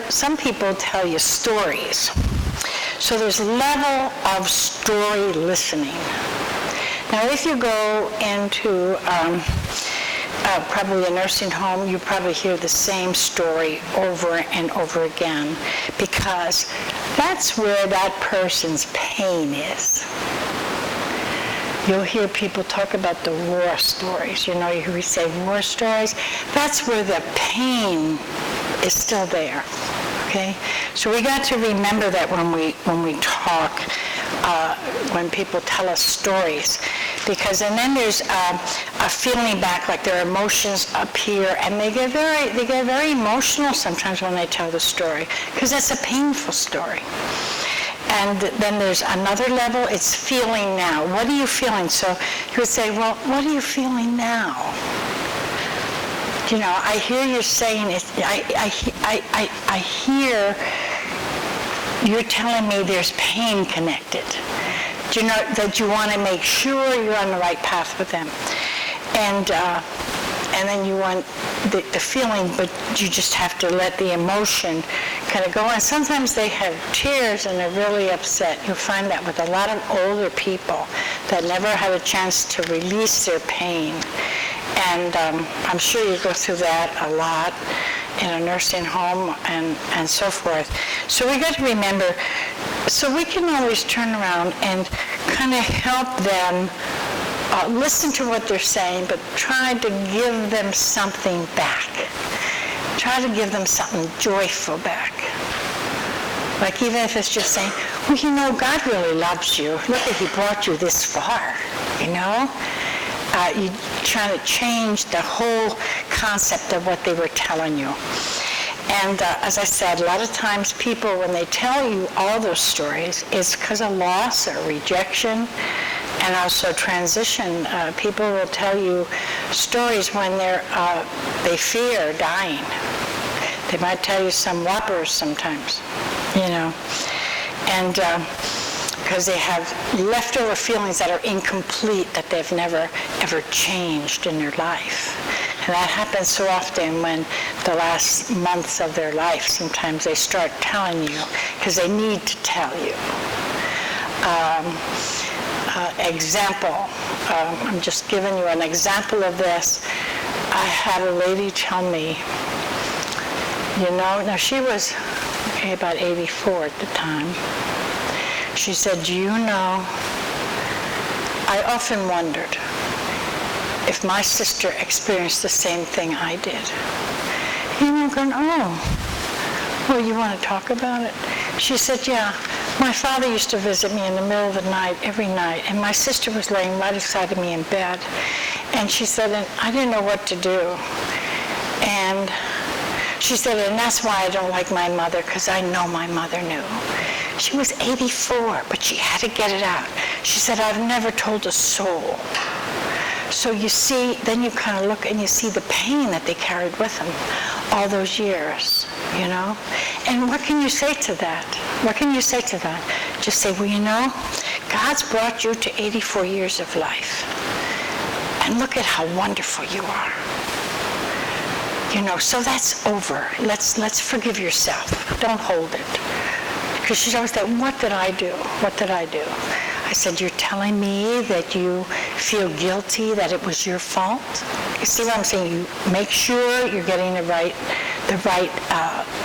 Some people tell you stories. So there's a level of story listening. Now, if you go into probably a nursing home, you probably hear the same story over and over again, because that's where that person's pain is. You'll hear people talk about the war stories. You know, you hear we say war stories. That's where the pain is still there. Okay? So we got to remember that when we talk, when people tell us stories, because and then there's a feeling back, like their emotions up here, and they get very emotional sometimes when they tell the story, because that's a painful story. And then there's another level, it's feeling now. What are you feeling? So you would say, well, what are you feeling now? You know, I hear you saying it, I hear you're telling me there's pain connected. Do you know that you want to make sure you're on the right path with them? And then you want the feeling, but you just have to let the emotion kind of go. And sometimes they have tears and they're really upset. You'll find that with a lot of older people that never had a chance to release their pain. And I'm sure you go through that a lot in a nursing home and so forth. So we got to remember, so we can always turn around and kind of help them listen to what they're saying, but try to give them something back. Try to give them something joyful back. Like even if it's just saying, well, you know, God really loves you. Look at He brought you this far, you know? You're trying to change the whole concept of what they were telling you. And as I said, a lot of times people, when they tell you all those stories, it's because of loss or rejection and also transition. People will tell you stories when they fear dying. They might tell you some whoppers sometimes, you know. And because they have leftover feelings that are incomplete, that they've never ever changed in their life. And that happens so often when the last months of their life, sometimes they start telling you because they need to tell you. Example, I'm just giving you an example of this. I had a lady tell me, you know, now she was about 84 at the time. She said, do you know, I often wondered if my sister experienced the same thing I did. You know, going, oh, well, you want to talk about it? She said, yeah, my father used to visit me in the middle of the night, every night, and my sister was laying right beside of me in bed. And she said, and I didn't know what to do. And she said, and that's why I don't like my mother, because I know my mother knew. She was 84, but she had to get it out. She said, I've never told a soul. So you see, then you kind of look and you see the pain that they carried with them all those years, you know? And what can you say to that? What can you say to that? Just say, well, you know, God's brought you to 84 years of life. And look at how wonderful you are. You know, so that's over. Let's forgive yourself. Don't hold it. Because she's always said, what did I do? What did I do? I said, you're telling me that you feel guilty, that it was your fault? You see what I'm saying? You make sure you're getting the right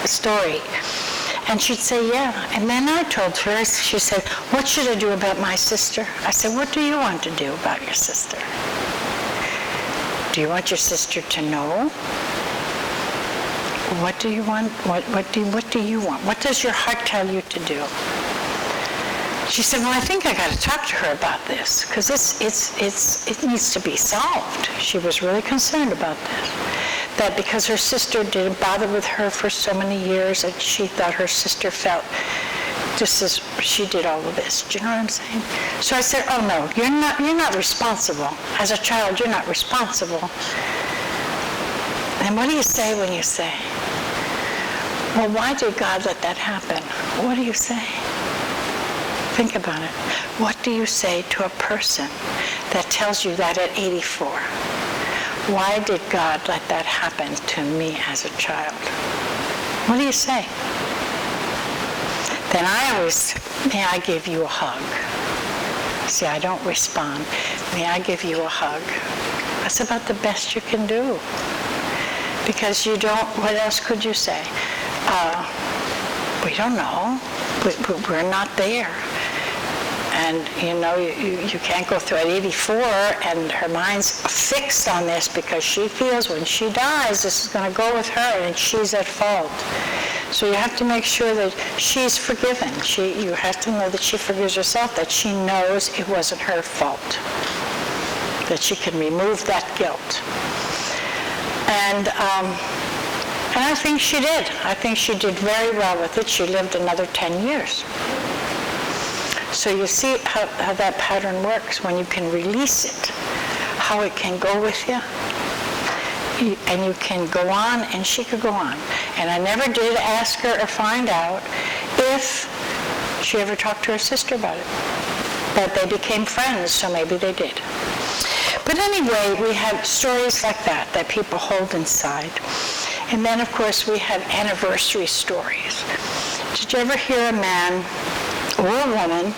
story. And she'd say, yeah. And then I told her, she said, what should I do about my sister? I said, what do you want to do about your sister? Do you want your sister to know? What do you want? What do you want? What does your heart tell you to do? She said, well, I think I got to talk to her about this, because it needs to be solved. She was really concerned about this. That because her sister didn't bother with her for so many years, that she thought her sister felt just as she did all of this. Do you know what I'm saying? So I said, oh no, you're not responsible. As a child, you're not responsible. And what do you say when you say, well, why did God let that happen? What do you say? Think about it. What do you say to a person that tells you that at 84? Why did God let that happen to me as a child? What do you say? Then I always, may I give you a hug? See, I don't respond. May I give you a hug? That's about the best you can do. Because you don't, what else could you say? We don't know. We're not there. And, you can't go through at 84, and her mind's fixed on this because she feels when she dies, this is going to go with her, and she's at fault. So you have to make sure that she's forgiven. You have to know that she forgives herself, that she knows it wasn't her fault, that she can remove that guilt. And I think she did. I think she did very well with it. She lived another 10 years. So you see how that pattern works when you can release it, how it can go with you. And you can go on, and she could go on. And I never did ask her or find out if she ever talked to her sister about it. But they became friends, so maybe they did. But anyway, we have stories like that people hold inside. And then, of course, we have anniversary stories. Did you ever hear a man or a woman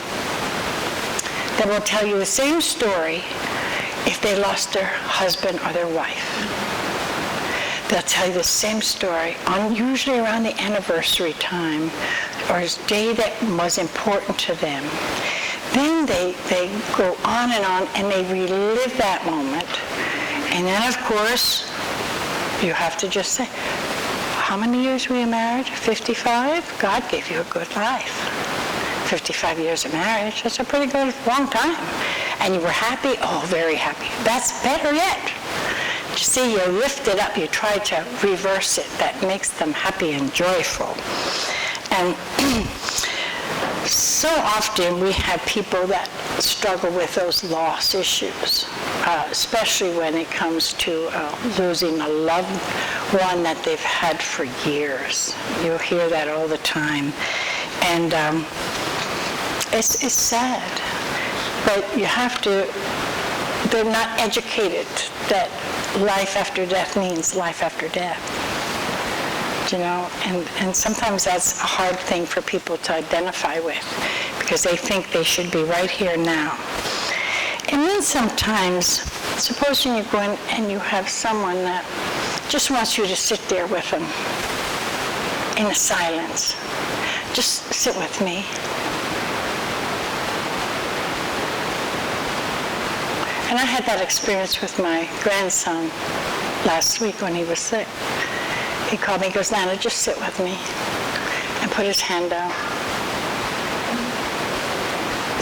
that will tell you the same story if they lost their husband or their wife? They'll tell you the same story, usually around the anniversary time, or a day that was important to them. Then they go on, and they relive that moment. And then, of course, you have to just say, how many years were you married? 55? God gave you a good life. 55 years of marriage, that's a pretty good long time. And you were happy? Oh, very happy. That's better yet. You see, you lift it up, you try to reverse it. That makes them happy and joyful. And so often we have people that struggle with those loss issues, especially when it comes to losing a loved one that they've had for years. You'll hear that all the time. And it's sad, but you have to, they're not educated that life after death means life after death. And sometimes that's a hard thing for people to identify with because they think they should be right here now. And then sometimes, supposing you go in and you have someone that just wants you to sit there with them in the silence. Just sit with me. And I had that experience with my grandson last week when he was sick. He called me, he goes, Nana, just sit with me, and put his hand down.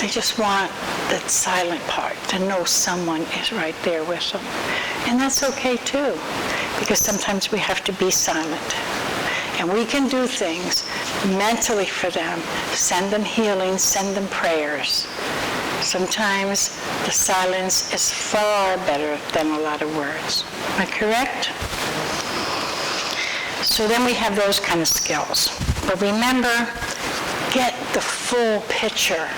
They just want that silent part, to know someone is right there with them. And that's okay too, because sometimes we have to be silent. And we can do things mentally for them, send them healing, send them prayers. Sometimes the silence is far better than a lot of words. Am I correct? So then we have those kind of skills. But remember, get the full picture.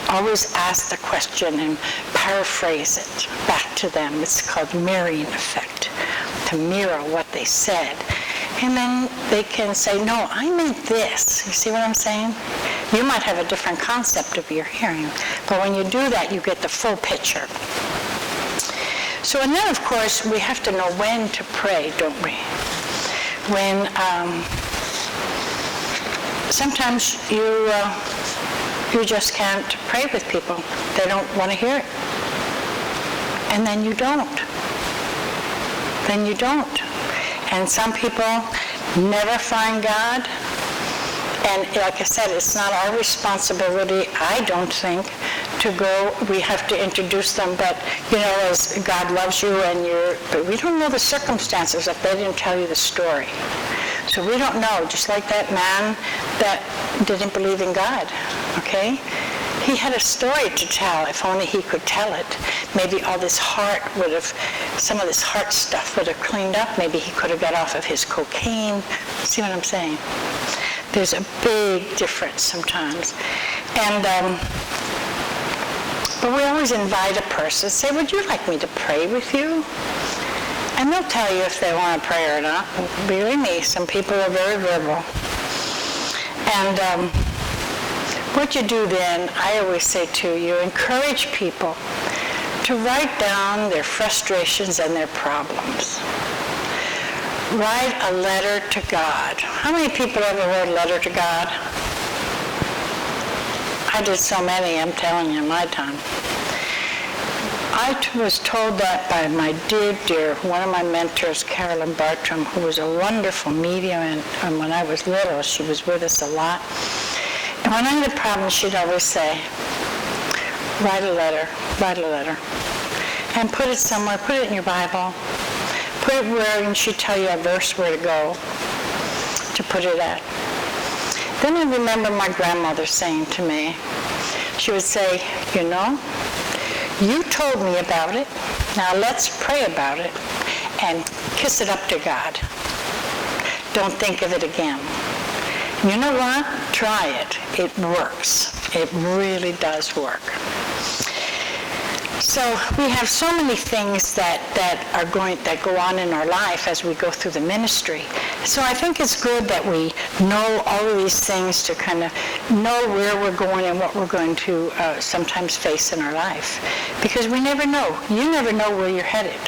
Always ask the question and paraphrase it back to them. It's called mirroring effect, to mirror what they said. And then they can say, no, I meant this. You see what I'm saying? You might have a different concept of your hearing, but when you do that, you get the full picture. So, and then, of course, we have to know when to pray, don't we? When sometimes you just can't pray with people. They don't want to hear it. And then you don't. Then you don't. And some people never find God. And like I said, it's not our responsibility, I don't think, to go. We have to introduce them, but, as God loves you but we don't know the circumstances if they didn't tell you the story. So we don't know, just like that man that didn't believe in God, okay? He had a story to tell, if only he could tell it. Maybe all this some of this heart stuff would have cleaned up. Maybe he could have got off of his cocaine. See what I'm saying? There's a big difference sometimes. And, but we always invite a person, say, would you like me to pray with you? And And they'll tell you if they want to pray or not. Believe me, some people are very verbal. And what you do then, I always say too, you encourage people to write down their frustrations and their problems. Write a letter to God. How many people ever wrote a letter to God? I did so many, I'm telling you, in my time. I was told that by my dear, one of my mentors, Carolyn Bartram, who was a wonderful medium, and when I was little, she was with us a lot. And when I had a problem, she'd always say, write a letter, and put it somewhere, put it in your Bible, put it where, and she'd tell you a verse where to go to put it at. Then I remember my grandmother saying to me, she would say, you know, you told me about it, now let's pray about it and kiss it up to God. Don't think of it again. You know what? Try it. It works. It really does work. So we have so many things that go on in our life as we go through the ministry. So I think it's good that we know all of these things to kind of know where we're going and what we're going to sometimes face in our life. Because we never know. You never know where you're headed.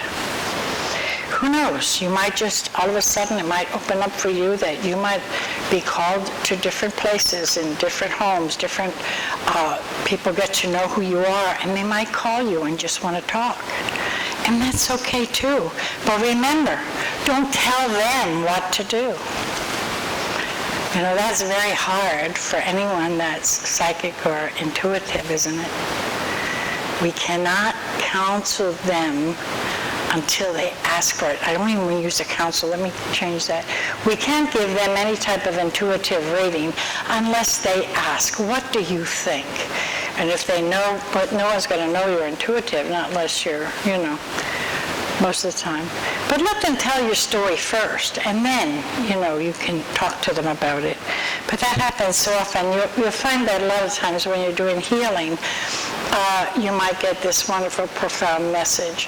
Who knows? You might just, all of a sudden, it might open up for you that you might be called to different places, in different homes, different people get to know who you are, and they might call you and just want to talk. And that's okay too. But remember, don't tell them what to do. You know, that's very hard for anyone that's psychic or intuitive, isn't it? We cannot counsel them until they ask for it. I don't even use a counsel. Let me change that. We can't give them any type of intuitive reading unless they ask, what do you think? And if they know, but no one's going to know you're intuitive, not unless you're, you know, most of the time. But let them tell your story first, and then, you know, you can talk to them about it. But that happens so often. You'll find that a lot of times when you're doing healing, you might get this wonderful, profound message.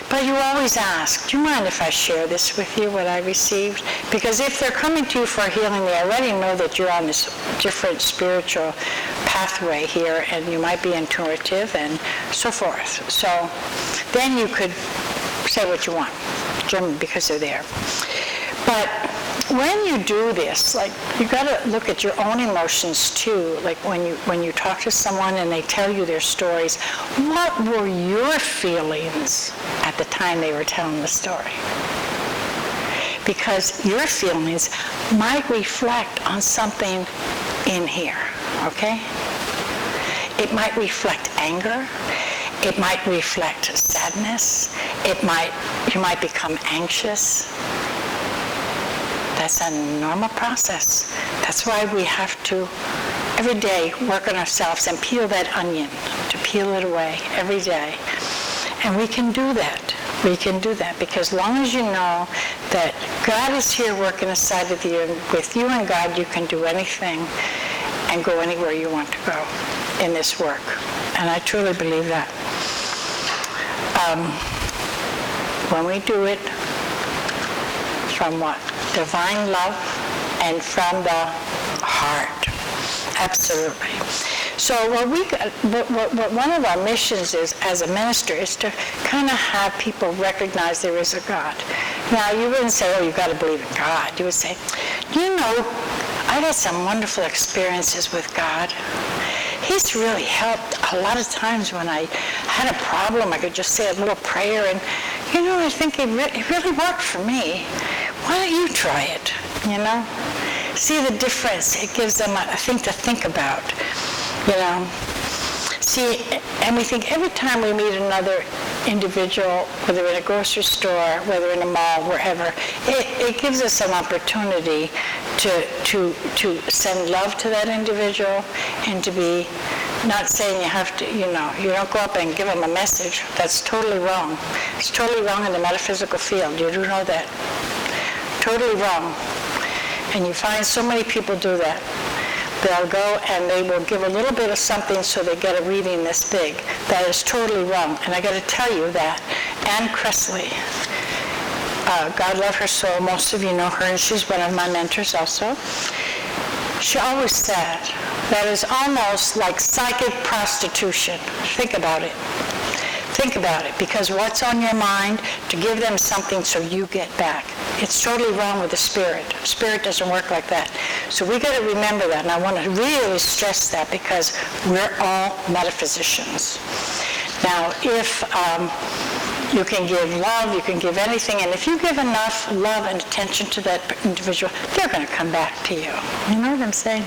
But you always ask, do you mind if I share this with you, what I received? Because if they're coming to you for healing, they already know that you're on this different spiritual pathway here, and you might be intuitive and so forth. So then you could say what you want, because they're there. But when you do this, like, you got to look at your own emotions too. Like when you talk to someone and they tell you their stories, what were your feelings at the time they were telling the story? Because your feelings might reflect on something in here, okay? It might reflect anger. It might reflect sadness. You might become anxious. That's a normal process. That's why we have to, every day, work on ourselves and peel that onion, to peel it away every day. And we can do that. We can do that because as long as you know that God is here working aside of you, and with you and God, you can do anything and go anywhere you want to go in this work. And I truly believe that. When we do it from what? Divine love and from the heart. Absolutely. So what one of our missions is as a minister is to kind of have people recognize there is a God. Now, you wouldn't say, oh, you've got to believe in God. You would say, you know, I've had some wonderful experiences with God. He's really helped a lot of times when I had a problem. I could just say a little prayer, and, you know, I think it really worked for me. Why don't you try it, you know? See the difference. It gives them a thing to think about, you know? See, and we think every time we meet another individual, whether in a grocery store, whether in a mall, wherever, it gives us an opportunity to send love to that individual and to be not saying you have to, you know, you don't go up and give them a message. That's totally wrong. It's totally wrong in the metaphysical field. You do know that. Totally wrong. And you find so many people do that. They'll go and they will give a little bit of something so they get a reading this big. That is totally wrong. And I got to tell you that Anne Cressley, God love her soul, most of you know her, and she's one of my mentors also. She always said that it's almost like psychic prostitution. Think about it. Think about it, because what's on your mind, to give them something so you get back. It's totally wrong with the spirit. Spirit doesn't work like that. So we got to remember that, and I want to really stress that, because we're all metaphysicians. Now, if you can give love, you can give anything, and if you give enough love and attention to that individual, they're going to come back to you. You know what I'm saying?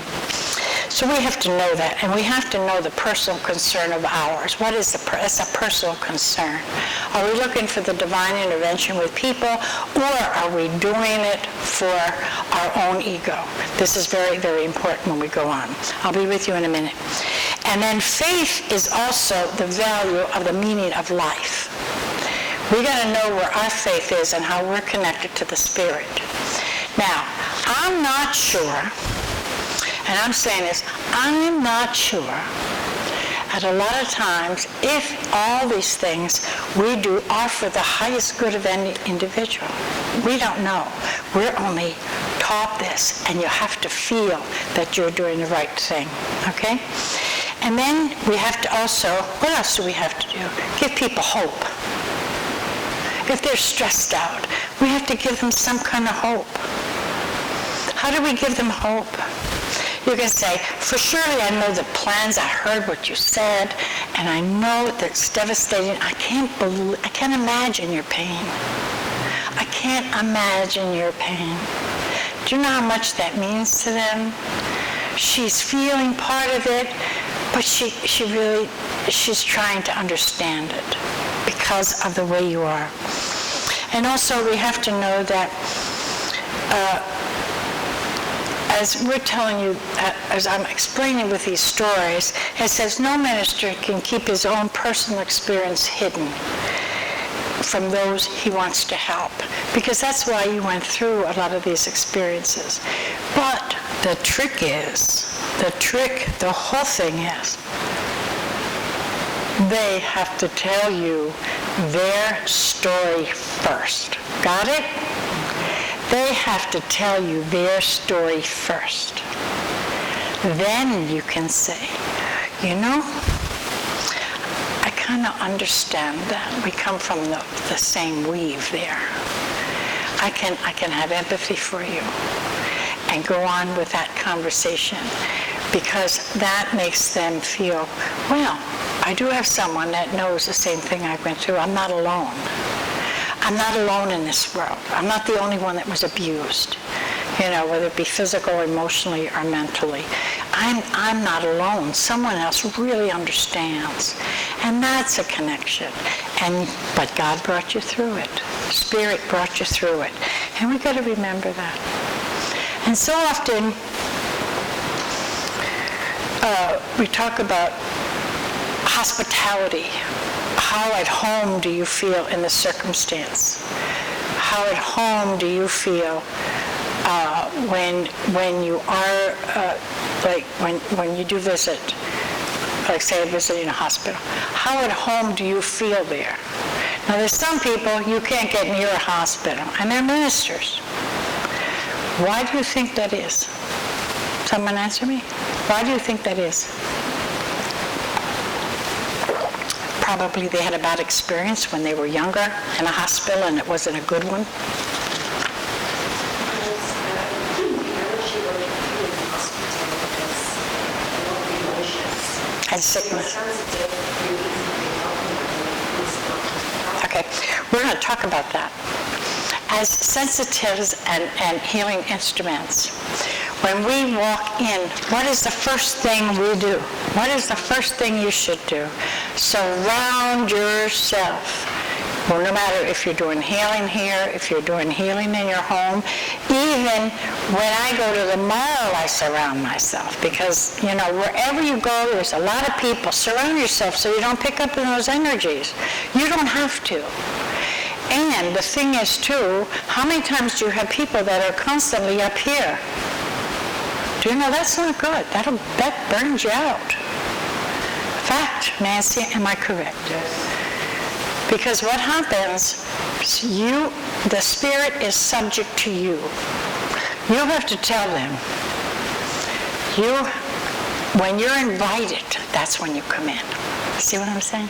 So we have to know that, and we have to know the personal concern of ours. What is it's a personal concern? Are we looking for the divine intervention with people, or are we doing it for our own ego? This is very, very important when we go on. I'll be with you in a minute. And then faith is also the value of the meaning of life. We got to know where our faith is and how we're connected to the Spirit. Now, I'm not sure, and I'm saying this, I'm not sure at a lot of times if all these things we do are for the highest good of any individual. We don't know. We're only taught this, and you have to feel that you're doing the right thing, okay? And then we have to also, what else do we have to do? Give people hope. If they're stressed out, we have to give them some kind of hope. How do we give them hope? You can say, for surely I know the plans, I heard what you said, and I know that it's devastating. I can't imagine your pain. I can't imagine your pain. Do you know how much that means to them? She's feeling part of it, but she's trying to understand it because of the way you are. And also we have to know that as we're telling you, as I'm explaining with these stories, it says no minister can keep his own personal experience hidden from those he wants to help, because that's why you went through a lot of these experiences. But the whole thing is, they have to tell you their story first. Got it? They have to tell you their story first. Then you can say, you know, I kind of understand that. We come from the same weave there. I can have empathy for you and go on with that conversation, because that makes them feel, well, I do have someone that knows the same thing I went through. I'm not alone. I'm not alone in this world. I'm not the only one that was abused, whether it be physical, emotionally, or mentally. I'm not alone. Someone else really understands. And that's a connection. But God brought you through it. Spirit brought you through it. And we've got to remember that. And so often, we talk about hospitality. How at home do you feel in the circumstance? How at home do you feel when you are when you do visit, like say visiting a hospital? How at home do you feel there? Now there's some people you can't get near a hospital, and they're ministers. Why do you think that is? Someone answer me. Why do you think that is? Probably they had a bad experience when they were younger in a hospital, and it wasn't a good one. And sickness. Okay, we're going to talk about that. As sensitives and healing instruments, when we walk in, what is the first thing we do? What is the first thing you should do? Surround yourself. Well, no matter if you're doing healing here, if you're doing healing in your home, even when I go to the mall, I surround myself, because, wherever you go, there's a lot of people. Surround yourself so you don't pick up on those energies. You don't have to. And the thing is, too, how many times do you have people that are constantly up here? Do you know that's not good? That burns you out. Fact, Nancy, am I correct? Yes. Because what happens, So the Spirit is subject to you. You have to tell them. When you're invited, that's when you come in. See what I'm saying?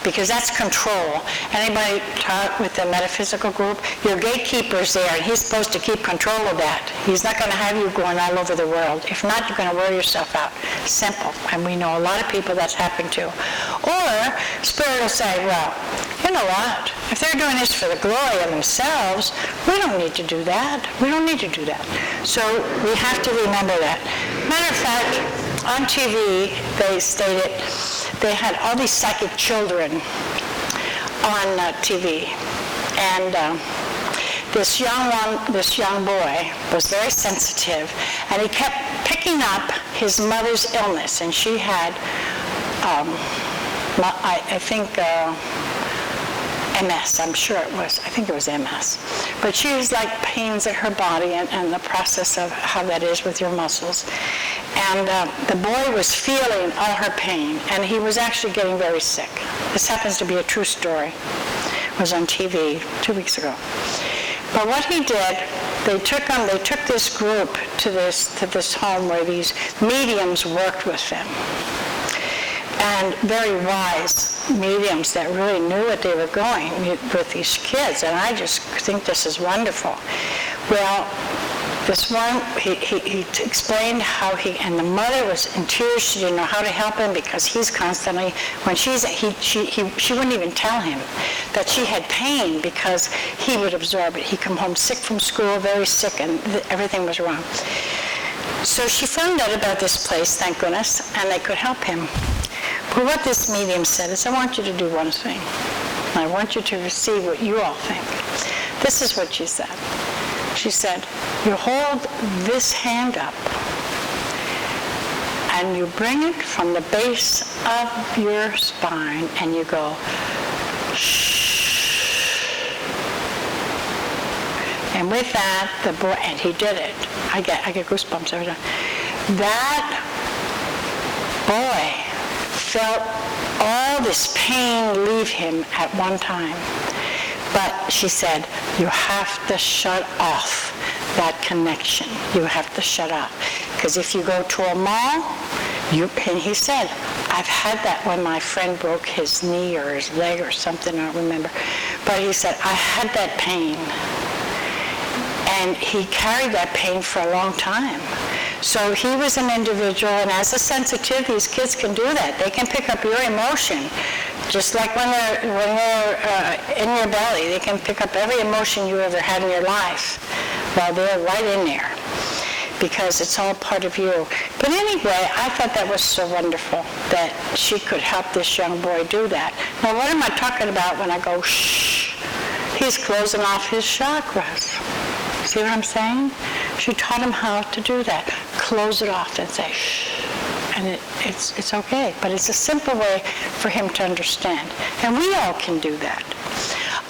Because that's control. Anybody taught with the metaphysical group? Your gatekeeper's there, and he's supposed to keep control of that. He's not going to have you going all over the world. If not, you're going to wear yourself out. Simple. And we know a lot of people that's happened to. Or Spirit will say, well, you know what? If they're doing this for the glory of themselves, we don't need to do that. We don't need to do that. So we have to remember that. Matter of fact, on TV, they stated they had all these psychic children on TV. And this young boy was very sensitive, and he kept picking up his mother's illness. And she had, I think, MS, I'm sure it was. I think it was MS. But she was like pains in her body and the process of how that is with your muscles. And the boy was feeling all her pain, and he was actually getting very sick. This happens to be a true story. It was on TV 2 weeks ago. But what he did, they took this group to this home where these mediums worked with them. And very wise mediums that really knew what they were going with these kids. And I just think this is wonderful. Well, this one, he explained how and the mother was in tears. She didn't know how to help him because he's constantly, when she wouldn't even tell him that she had pain because he would absorb it. He'd come home sick from school, very sick, and everything was wrong. So she found out about this place, thank goodness, and they could help him. But what this medium said is, I want you to do one thing. I want you to receive what you all think. This is what she said. She said, you hold this hand up, and you bring it from the base of your spine, and you go, shh. And with that, the boy, and he did it. I get goosebumps every time. That boy felt all this pain leave him at one time. But she said, you have to shut off that connection. You have to shut off. Because if you go to a mall, and he said, I've had that when my friend broke his knee or his leg or something, I don't remember. But he said, I had that pain. And he carried that pain for a long time. So he was an individual, and as a sensitive, these kids can do that. They can pick up your emotion, just like when they're in your belly. They can pick up every emotion you ever had in your life. Well, they're right in there, because it's all part of you. But anyway, I thought that was so wonderful that she could help this young boy do that. Now, what am I talking about when I go, shh? He's closing off his chakras. See what I'm saying? She taught him how to do that. Close it off and say, shh. And it's okay. But it's a simple way for him to understand. And we all can do that.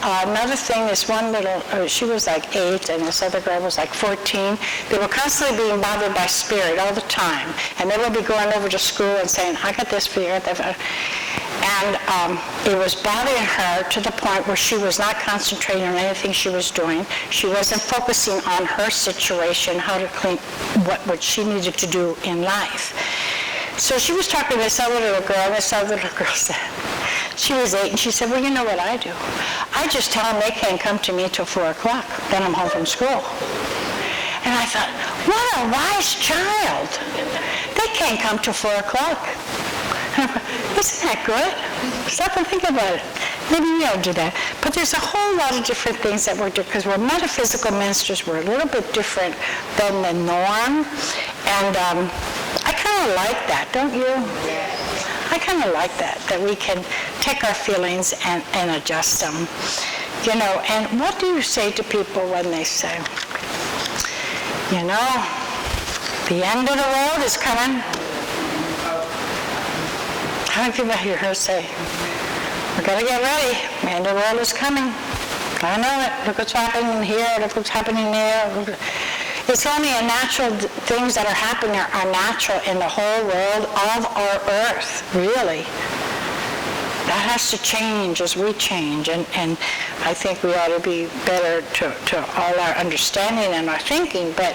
Another thing, this one little, she was like 8, and this other girl was like 14. They were constantly being bothered by spirit all the time. And they would be going over to school and saying, I got this for you. And it was bothering her to the point where she was not concentrating on anything she was doing. She wasn't focusing on her situation, how to clean, what she needed to do in life. So she was talking to this other little girl, and this other little girl said, she was 8, and she said, well, you know what I do? I just tell them they can't come to me till 4 o'clock. Then I'm home from school. And I thought, what a wise child. They can't come till 4 o'clock. Isn't that good? Stop and think about it. Maybe we don't do that. But there's a whole lot of different things that we're doing, because we're metaphysical ministers. We're a little bit different than the norm. And I kind of like that, don't you? I kind of like that we can take our feelings and adjust them. You know, and what do you say to people when they say, you know, the end of the world is coming? How many people hear her say, we're going to get ready, the end of the world is coming. I know it. Look what's happening here, look what's happening there. It's only a natural, things that are happening are natural in the whole world of our earth, really. has to change as we change, and I think we ought to be better to all our understanding and our thinking, but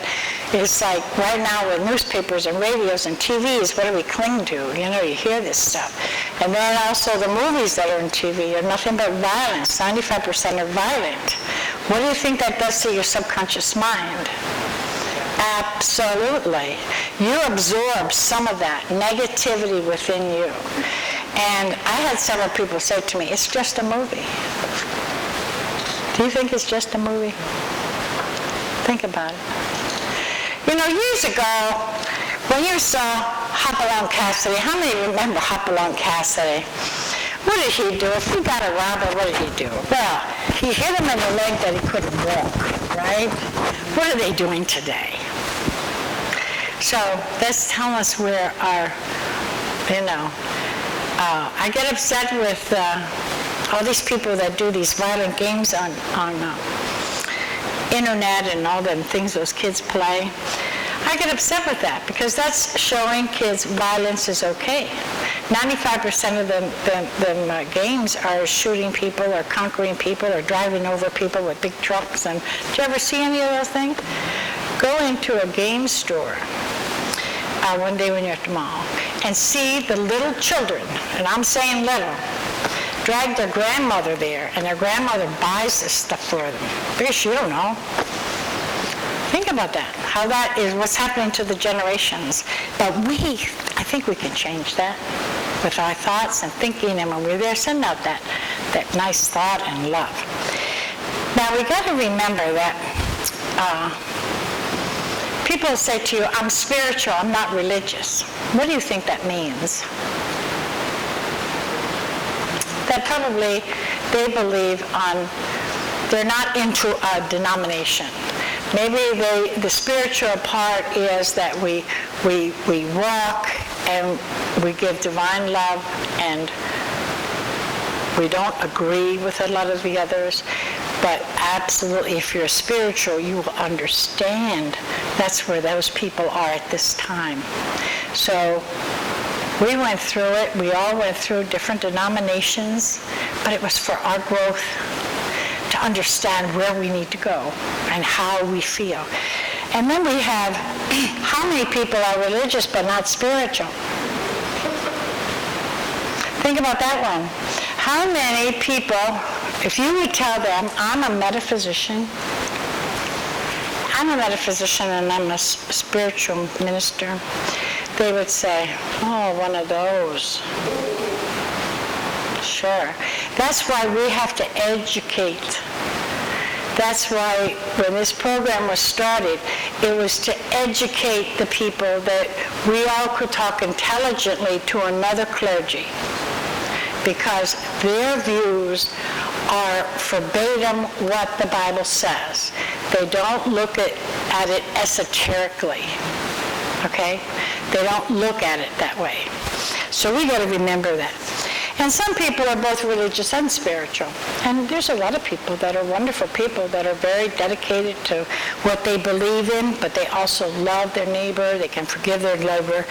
it's like right now with newspapers and radios and TVs, what do we cling to? You hear this stuff. And then also the movies that are on TV are nothing but violence. 95% are violent. What do you think that does to your subconscious mind? Absolutely. You absorb some of that negativity within you. And I had several people say to me, it's just a movie. Do you think it's just a movie? Think about it. Years ago, when you saw Hopalong Cassidy, how many remember Hopalong Cassidy? What did he do? If he got a robber, what did he do? Well, he hit him in the leg that he couldn't walk, right? What are they doing today? So that's telling us where our, I get upset with all these people that do these violent games on internet and all them things those kids play. I get upset with that because that's showing kids violence is okay. 95% of them games are shooting people or conquering people or driving over people with big trucks. And did you ever see any of those things? Go into a game store one day when you're at the mall and see the little children, and I'm saying little, drag their grandmother there, and their grandmother buys this stuff for them. Bish, you don't know. Think about that, how that is what's happening to the generations. But I think we can change that with our thoughts and thinking, and when we're there, send out that nice thought and love. Now, we got to remember that people say to you, I'm spiritual, I'm not religious. What do you think that means? That probably they believe they're not into a denomination. Maybe the spiritual part is that we walk and we give divine love and we don't agree with a lot of the others. But absolutely, if you're spiritual, you will understand that's where those people are at this time. So we went through it. We all went through different denominations, but it was for our growth to understand where we need to go and how we feel. And then we have how many people are religious but not spiritual? Think about that one. How many people, if you would tell them, I'm a metaphysician and I'm a spiritual minister, they would say, oh, one of those. Sure. That's why we have to educate. That's why when this program was started, it was to educate the people that we all could talk intelligently to another clergy, because their views are verbatim what the Bible says. They don't look at it esoterically, okay? They don't look at it that way. So we got to remember that. And some people are both religious and spiritual. And there's a lot of people that are wonderful people that are very dedicated to what they believe in, but they also love their neighbor, they can forgive their neighbor,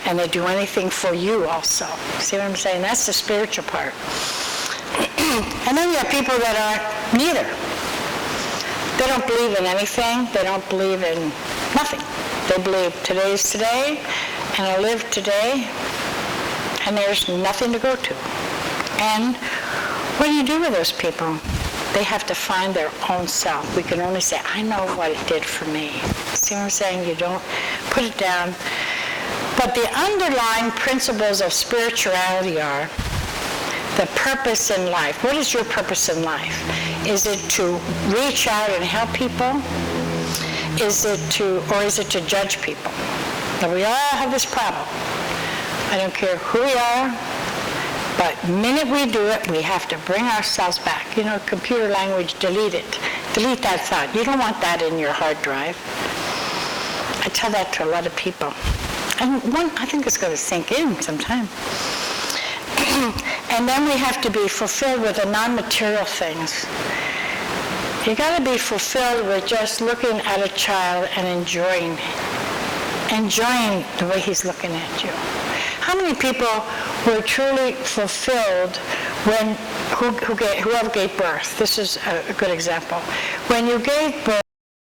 and they do anything for you also. See what I'm saying? That's the spiritual part. And then you have people that are neither. They don't believe in anything. They don't believe in nothing. They believe today's today, and I live today, and there's nothing to go to. And what do you do with those people? They have to find their own self. We can only say, I know what it did for me. See what I'm saying? You don't put it down. But the underlying principles of spirituality are the purpose in life. What is your purpose in life? Is it to reach out and help people? Is it to judge people? Now, we all have this problem. I don't care who we are, but the minute we do it, we have to bring ourselves back. Computer language, delete it. Delete that thought. You don't want that in your hard drive. I tell that to a lot of people. And I think it's going to sink in sometime. And then we have to be fulfilled with the non-material things. You got to be fulfilled with just looking at a child and enjoying the way he's looking at you. How many people were truly fulfilled whoever gave birth, this is a good example. When you gave birth,